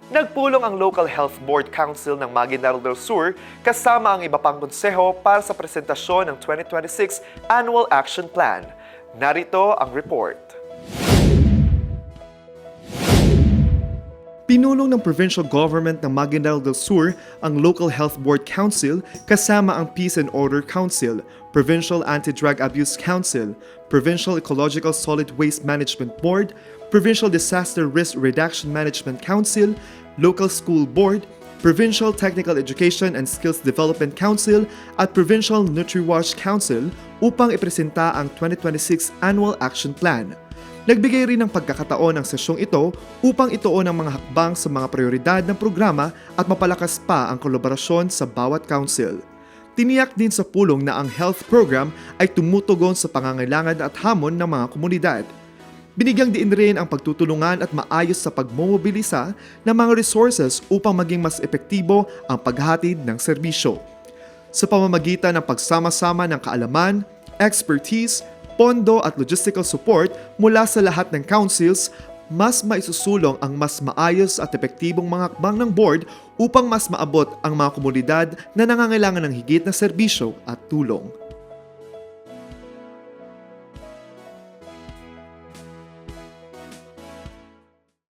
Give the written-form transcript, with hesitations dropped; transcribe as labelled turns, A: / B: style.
A: Nagpulong ang Local Health Board Council ng Maguindanao del Sur kasama ang iba pang konseho para sa presentasyon ng 2026 Annual Action Plan. Narito ang report. Pinulong ng Provincial Government ng Maguindanao del Sur ang Local Health Board Council kasama ang Peace and Order Council, Provincial Anti-Drug Abuse Council, Provincial Ecological Solid Waste Management Board, Provincial Disaster Risk Reduction Management Council, Local School Board, Provincial Technical Education and Skills Development Council at Provincial NutriWatch Council upang ipresenta ang 2026 Annual Action Plan. Nagbigay rin ng pagkakataon ang sesyong ito upang ituon ang mga hakbang sa mga prioridad ng programa at mapalakas pa ang kolaborasyon sa bawat council. Tiniyak din sa pulong na ang health program ay tumutugon sa pangangailangan at hamon ng mga komunidad. Binigyang diin rin ang pagtutulungan at maayos sa pagmomobilisa ng mga resources upang maging mas epektibo ang paghatid ng serbisyo. Sa pamamagitan ng pagsama-sama ng kaalaman, expertise, pondo at logistical support mula sa lahat ng councils, mas maisusulong ang mas maayos at epektibong mga hakbang ng board upang mas maabot ang mga komunidad na nangangailangan ng higit na serbisyo at tulong.